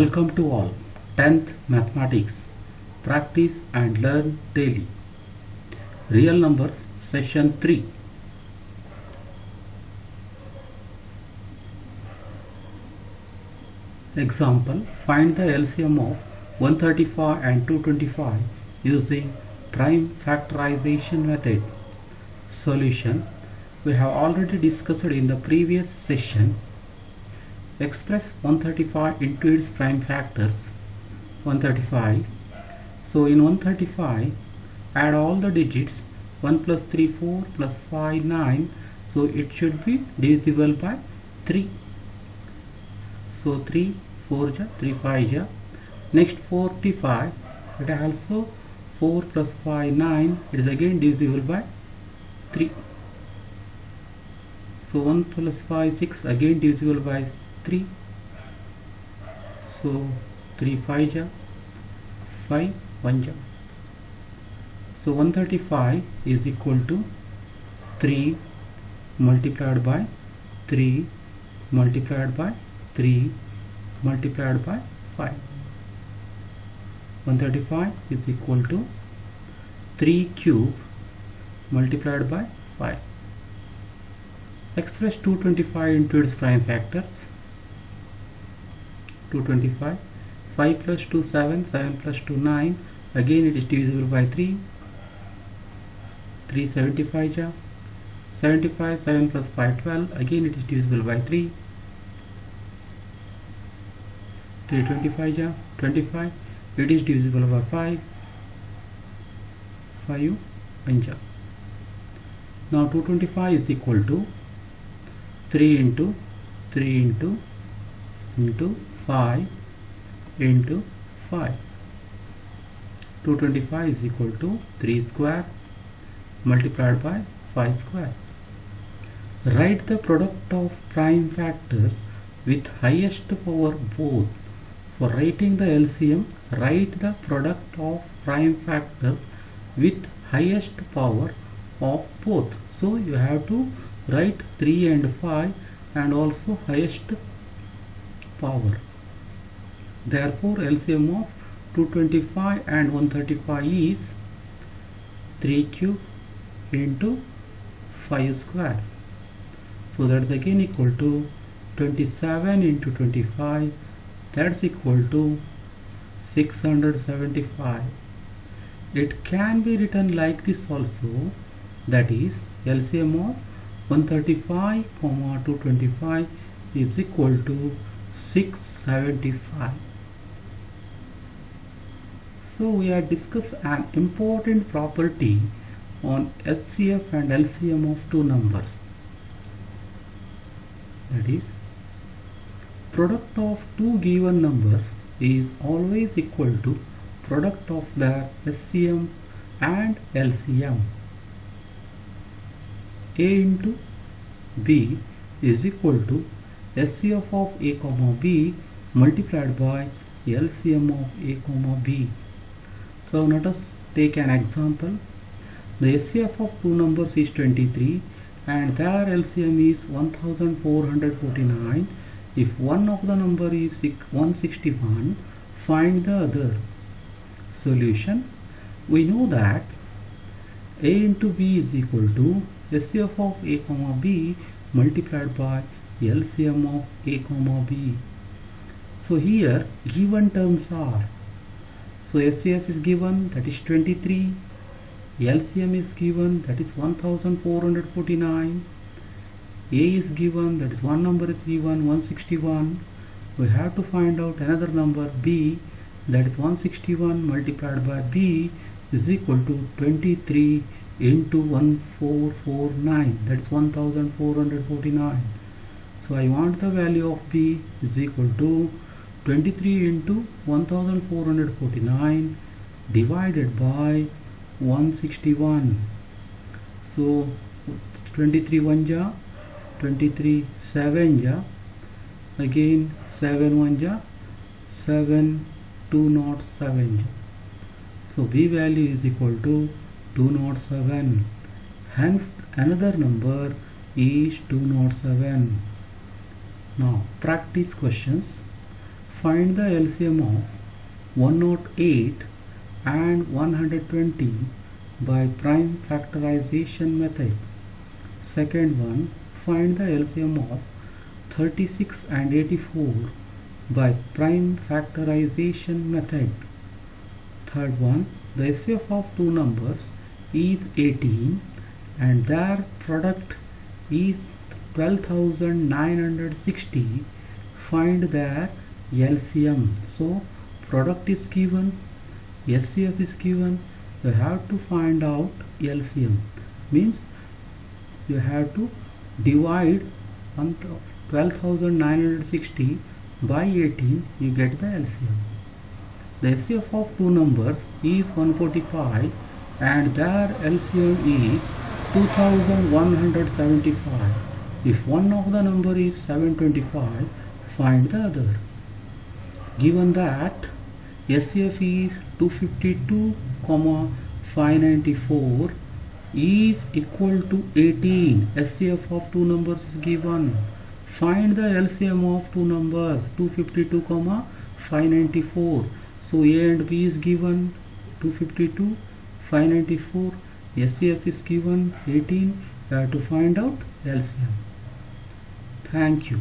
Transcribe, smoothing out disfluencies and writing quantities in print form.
Welcome to all. 10th Mathematics. Practice and learn daily. Real numbers session 3. Example: find the LCM of 135 and 225 using prime factorization method. Solution: we have already discussed in the previous session. Express 135 into its prime factors. 135. So in 135, add all the digits. 1 plus 3 4 plus 5 9. So it should be divisible by 3. So 3 4 ja, 3 5 ja. Next 45. It also 4 plus 5 9. It is again divisible by 3. So 1 plus 5 6, again divisible by 3. So 3 5 ja, 5 1 ja. So 135 is equal to 3 multiplied by 3 multiplied by 3 multiplied by 5. 135 is equal to 3 cube multiplied by 5. Express 225 into its prime factors. 225. 5 plus 2 7, 7 plus 2 9. Again it is divisible by 3. 3 75 ja. 75, 7 plus 5 12. Again it is divisible by 3. 3 25 ja. 25. It is divisible by 5. 5 1 ja. Now 225 is equal to 3 into 5 into 5. 225 is equal to 3 square multiplied by 5 square. Write the product of prime factors with highest power both. For writing the LCM, write the product of prime factors with highest power of both. So you have to write 3 and 5 and also highest power. Therefore LCM of 225 and 135 is 3 cube into 5 square. So that's again equal to 27 into 25. That's equal to 675. It can be written like this also, that is LCM of 135, 225 is equal to 675. So we have discussed an important property on HCF and LCM of two numbers. That is, product of two given numbers is always equal to product of their HCM and LCM. A into B is equal to HCF of A comma B multiplied by LCM of A comma B. So let us take an example. The HCF of two numbers is 23 and their LCM is 1449. If one of the number is 161, find the other. Solution: we know that A into B is equal to HCF of A comma B multiplied by LCM of A comma B. So here given terms are, so HCF is given, that is 23, LCM is given, that is 1449, A is given, that is one number is given, 161. We have to find out another number B, that is 161 multiplied by B is equal to 23 into 1449, that is 1449. So I want the value of B is equal to 23 into 1449 divided by 161. So 23 1 ja, 23 7 ja, again 7 1 ja, 7 207 ja. So B value is equal to 207. Hence another number is 207. Now practice questions. find the LCM of 108 and 120 by prime factorization method. Second one, find the LCM of 36 and 84 by prime factorization method. Third one, the SCF of two numbers is 18 and their product is 12,960. Find their LCM. So product is given, SCF is given, you have to find out LCM. Means you have to divide 12,960 by 18, you get the LCM. The SCF of two numbers is 145 and their LCM is 2175. If one of the number is 725, find the other. Given that SCF is 252, 594 is equal to 18. SCF of two numbers is given. Find the LCM of two numbers 252, 594. So A and B is given 252, 594. SCF is given 18. You have to find out LCM. Thank you.